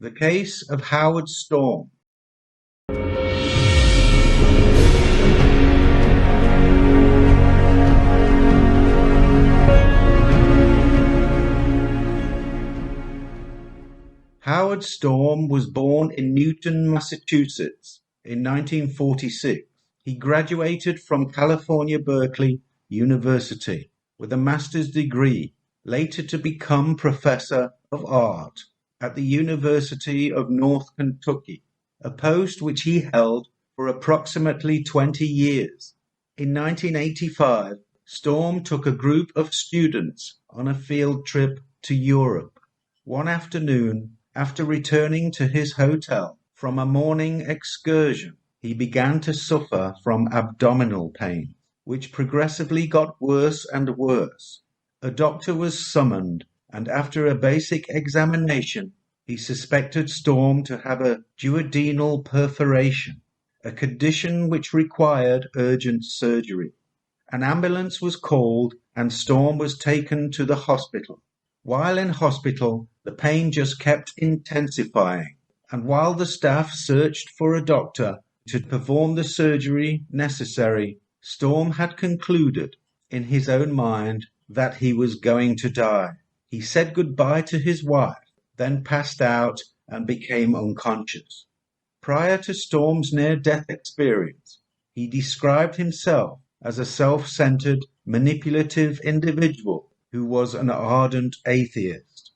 The Case of Howard Storm. Howard Storm was born in Newton, Massachusetts in 1946. He graduated from California Berkeley University with a master's degree, later to become professor of art at the University of North Kentucky, a post which he held for approximately 20 years. In 1985, Storm took a group of students on a field trip to Europe. One afternoon, after returning to his hotel from a morning excursion, he began to suffer from abdominal pain, which progressively got worse and worse. A doctor was summoned, and after a basic examination, he suspected Storm to have a duodenal perforation, a condition which required urgent surgery. An ambulance was called, and Storm was taken to the hospital. While in hospital, the pain just kept intensifying, and while the staff searched for a doctor to perform the surgery necessary, Storm had concluded, in his own mind, that he was going to die. He said goodbye to his wife, then passed out and became unconscious. Prior to Storm's near-death experience, he described himself as a self-centered, manipulative individual who was an ardent atheist.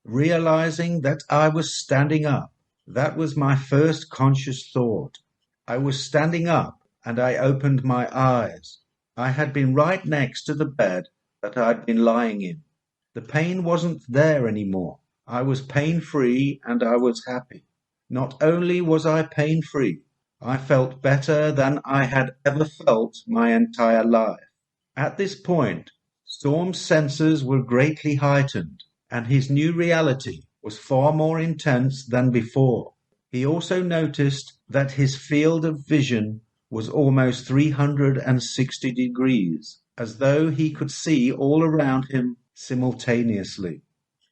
Realizing that I was standing up, that was my first conscious thought. I was standing up, and I opened my eyes. I had been right next to the bed that I'd been lying in. The pain wasn't there anymore. I was pain-free, and I was happy. Not only was I pain-free, I felt better than I had ever felt my entire life. At this point, Storm's senses were greatly heightened, and his new reality was far more intense than before. He also noticed that his field of vision was almost 360 degrees, as though he could see all around him simultaneously.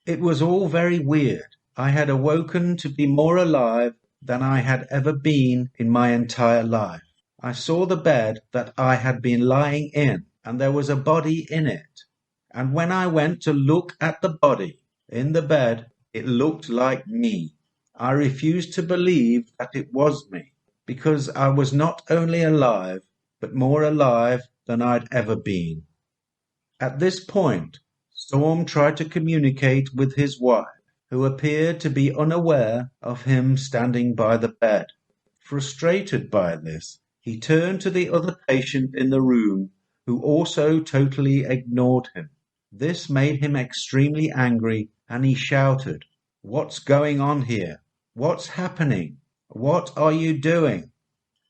It was all very weird. I had awoken to be more alive than I had ever been in my entire life. I saw the bed that I had been lying in, and there was a body in it. And when I went to look at the body in the bed, it looked like me. I refused to believe that it was me, because I was not only alive, but more alive than I'd ever been. At this point, Storm tried to communicate with his wife, who appeared to be unaware of him standing by the bed. Frustrated by this, he turned to the other patient in the room, who also totally ignored him. This made him extremely angry, and he shouted, "What's going on here? What's happening? What are you doing?"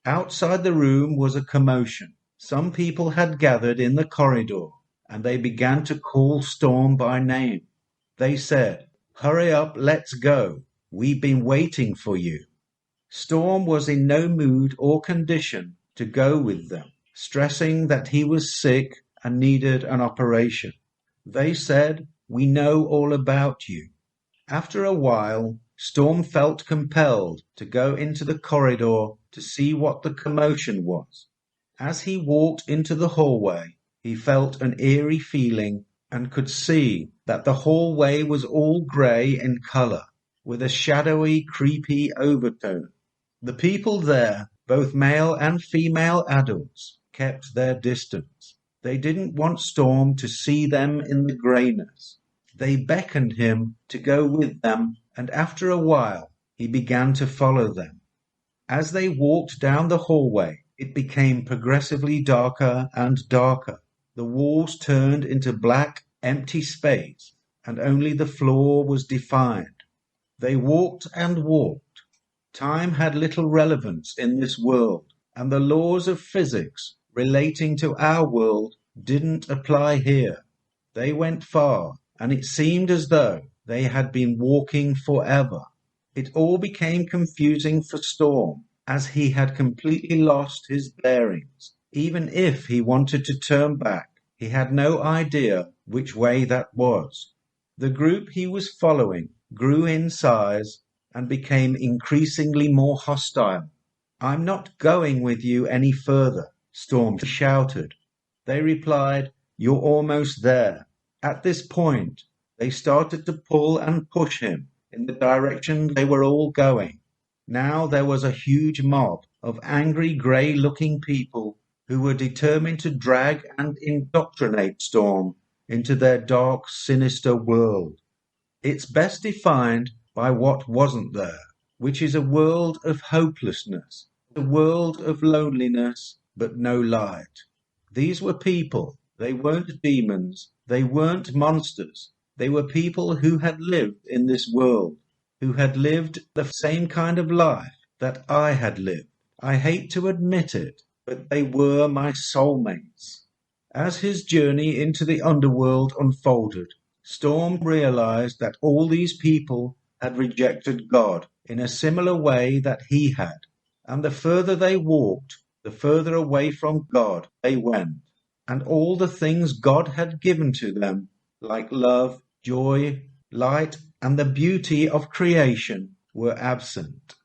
Outside the room was a commotion. Some people had gathered in the corridor, and they began to call Storm by name. They said, "Hurry up, let's go. We've been waiting for you." Storm was in no mood or condition to go with them, stressing that he was sick and needed an operation. They said, "We know all about you." After a while, Storm felt compelled to go into the corridor to see what the commotion was. As he walked into the hallway, he felt an eerie feeling and could see that the hallway was all grey in colour, with a shadowy, creepy overtone. The people there, both male and female adults, kept their distance. They didn't want Storm to see them in the greyness. They beckoned him to go with them, and after a while he began to follow them. As they walked down the hallway, it became progressively darker and darker. The walls turned into black, empty space, and only the floor was defined. They walked and walked. Time had little relevance in this world, and the laws of physics relating to our world didn't apply here. They went far, and it seemed as though they had been walking forever. It all became confusing for Storm, as he had completely lost his bearings. Even if he wanted to turn back, he had no idea which way that was. The group he was following grew in size, and became increasingly more hostile. "I'm not going with you any further," Storm shouted. They replied, "You're almost there." At this point, they started to pull and push him in the direction they were all going. Now there was a huge mob of angry, grey-looking people who were determined to drag and indoctrinate Storm into their dark, sinister world. It's best defined by what wasn't there, which is a world of hopelessness, a world of loneliness, but no light. These were people. They weren't demons. They weren't monsters. They were people who had lived in this world, who had lived the same kind of life that I had lived. I hate to admit it, but they were my soulmates. As his journey into the underworld unfolded, Storm realized that all these people had rejected God in a similar way that he had, and the further they walked, the further away from God they went, and all the things God had given to them, like love, joy, light, and the beauty of creation, were absent.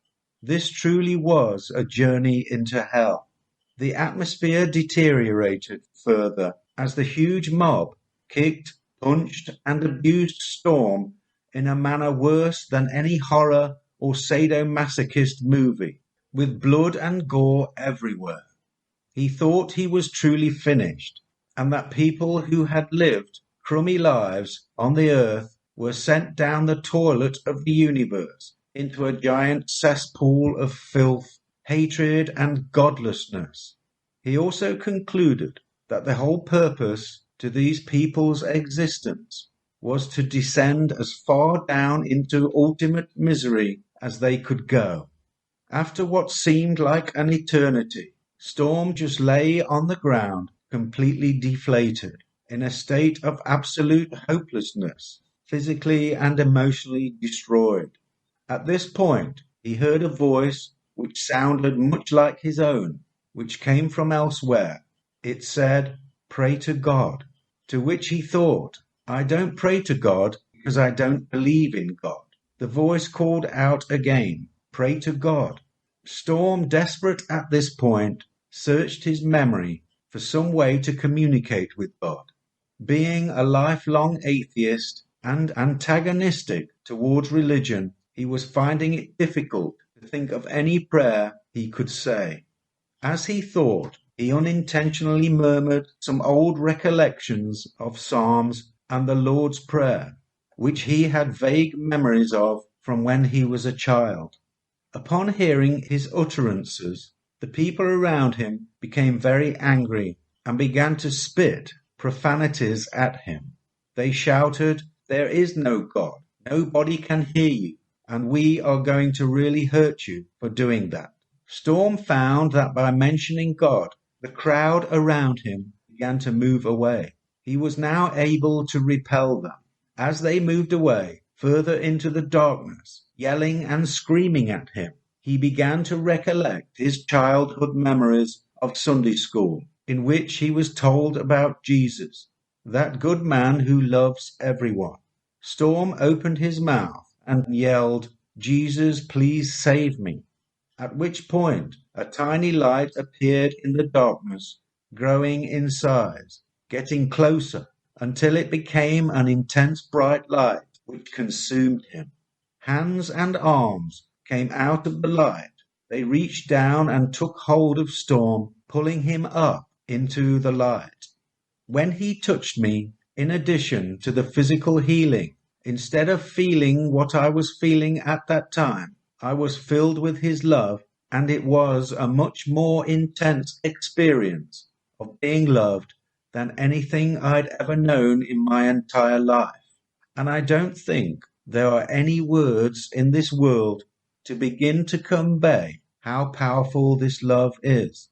This truly was a journey into hell. The atmosphere deteriorated further as the huge mob kicked, punched, and abused Storm in a manner worse than any horror or sadomasochist movie, with blood and gore everywhere. He thought he was truly finished, and that people who had lived crummy lives on the earth were sent down the toilet of the universe into a giant cesspool of filth, hatred, and godlessness. He also concluded that the whole purpose to these people's existence was to descend as far down into ultimate misery as they could go. After what seemed like an eternity, Storm just lay on the ground, completely deflated, in a state of absolute hopelessness, physically and emotionally destroyed. At this point, he heard a voice which sounded much like his own, which came from elsewhere. It said, "Pray to God." To which he thought, "I don't pray to God because I don't believe in God." The voice called out again, "Pray to God." Storm, desperate at this point, searched his memory for some way to communicate with God. Being a lifelong atheist and antagonistic towards religion, he was finding it difficult to think of any prayer he could say. As he thought, he unintentionally murmured some old recollections of Psalms and the Lord's Prayer, which he had vague memories of from when he was a child. Upon hearing his utterances, the people around him became very angry and began to spit profanities at him. They shouted, "There is no God, nobody can hear you, and we are going to really hurt you for doing that." Storm found that by mentioning God, the crowd around him began to move away. He was now able to repel them. As they moved away further into the darkness, yelling and screaming at him, he began to recollect his childhood memories of Sunday school, in which he was told about Jesus, that good man who loves everyone. Storm opened his mouth and yelled, "Jesus, please save me." At which point a tiny light appeared in the darkness, growing in size, getting closer, until it became an intense bright light which consumed him. Hands and arms came out of the light. They reached down and took hold of Storm, pulling him up into the light. When he touched me, in addition to the physical healing, instead of feeling what I was feeling at that time, I was filled with his love, and it was a much more intense experience of being loved than anything I'd ever known in my entire life. And I don't think there are any words in this world to begin to convey how powerful this love is.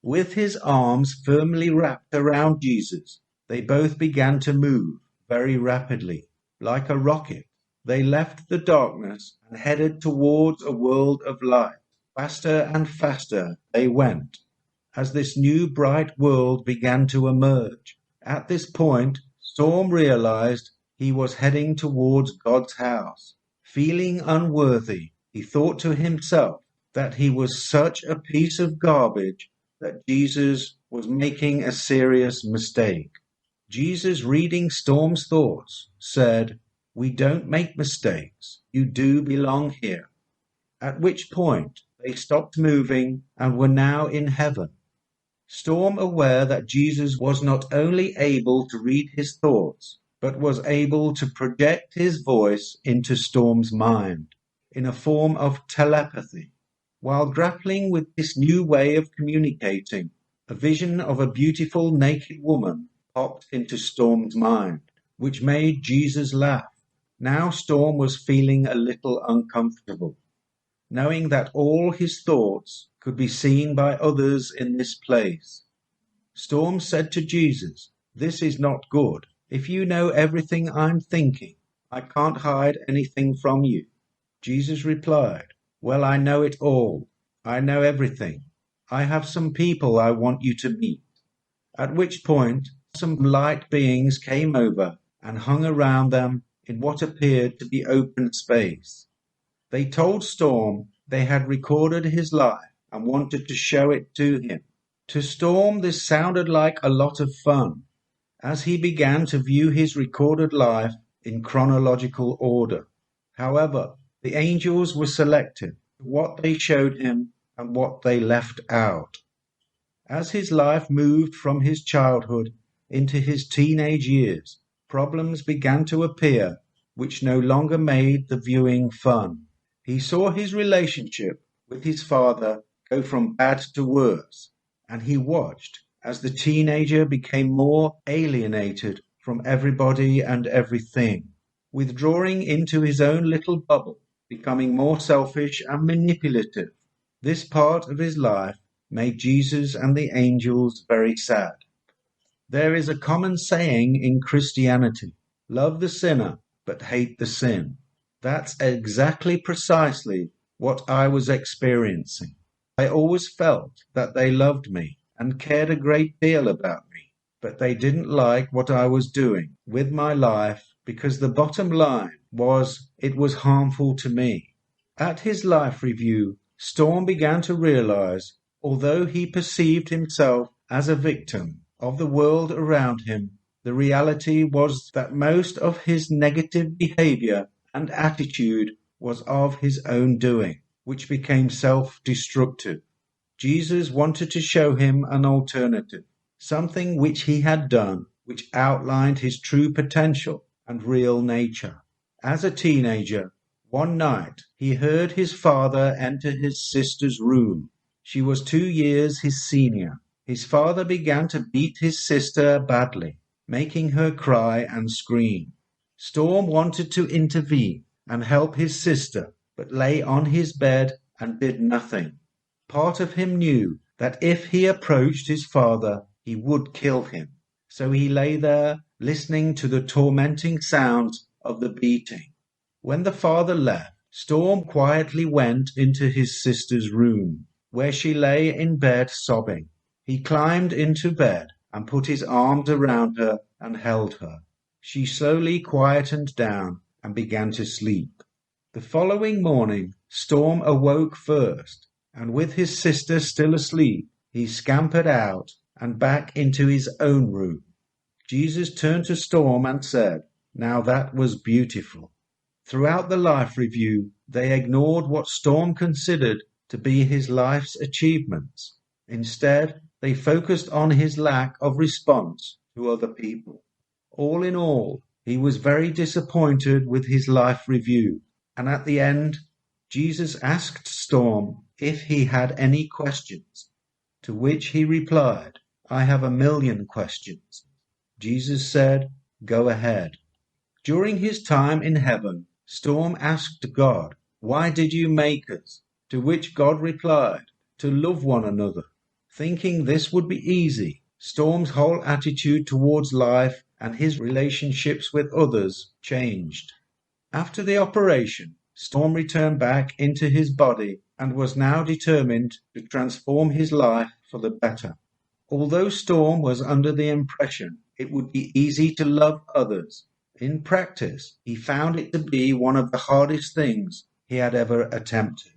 With his arms firmly wrapped around Jesus, they both began to move very rapidly, like a rocket. They left the darkness and headed towards a world of light. Faster and faster they went, as this new bright world began to emerge. At this point, Storm realized he was heading towards God's house. Feeling unworthy, He thought to himself that he was such a piece of garbage that Jesus was making a serious mistake. Jesus, reading Storm's thoughts, said, "We don't make mistakes. You do belong here." At which point they stopped moving and were now in heaven. Storm, aware that Jesus was not only able to read his thoughts, but was able to project his voice into Storm's mind in a form of telepathy. While grappling with this new way of communicating, a vision of a beautiful naked woman popped into Storm's mind, which made Jesus laugh. Now Storm was feeling a little uncomfortable, knowing that all his thoughts could be seen by others in this place. Storm said to Jesus, "This is not good. If you know everything I'm thinking, I can't hide anything from you." Jesus replied, "Well, I know it all. I know everything. I have some people I want you to meet." At which point, some light beings came over and hung around them in what appeared to be open space. They told Storm they had recorded his life and wanted to show it to him. To Storm, this sounded like a lot of fun, as he began to view his recorded life in chronological order. However, the angels were selective to what they showed him and what they left out. As his life moved from his childhood into his teenage years, problems began to appear which no longer made the viewing fun. He saw his relationship with his father go from bad to worse, and he watched as the teenager became more alienated from everybody and everything, withdrawing into his own little bubble, becoming more selfish and manipulative. This part of his life made Jesus and the angels very sad. There is a common saying in Christianity, "Love the sinner, but hate the sin." That's exactly precisely what I was experiencing. I always felt that they loved me and cared a great deal about me, but they didn't like what I was doing with my life because the bottom line was it was harmful to me. At his life review, Storm began to realize, although he perceived himself as a victim of the world around him, the reality was that most of his negative behavior and attitude was of his own doing, which became self-destructive. Jesus wanted to show him an alternative, something which he had done, which outlined his true potential and real nature. As a teenager, one night he heard his father enter his sister's room. She was 2 years his senior. His father began to beat his sister badly, making her cry and scream. Storm wanted to intervene and help his sister, but lay on his bed and did nothing. Part of him knew that if he approached his father, he would kill him. So he lay there, listening to the tormenting sounds of the beating. When the father left, Storm quietly went into his sister's room, where she lay in bed sobbing. He climbed into bed and put his arms around her and held her. She slowly quietened down and began to sleep. The following morning, Storm awoke first, and with his sister still asleep, he scampered out and back into his own room. Jesus turned to Storm and said, "Now that was beautiful." Throughout the life review, they ignored what Storm considered to be his life's achievements. Instead, they focused on his lack of response to other people. All in all, he was very disappointed with his life review, and at the end, Jesus asked Storm if he had any questions, to which he replied, "I have a million questions." Jesus said, "Go ahead." During his time in heaven, Storm asked God, "Why did you make us?" To which God replied, "To love one another." Thinking this would be easy, Storm's whole attitude towards life and his relationships with others changed. After the operation, Storm returned back into his body and was now determined to transform his life for the better. Although Storm was under the impression it would be easy to love others, in practice he found it to be one of the hardest things he had ever attempted.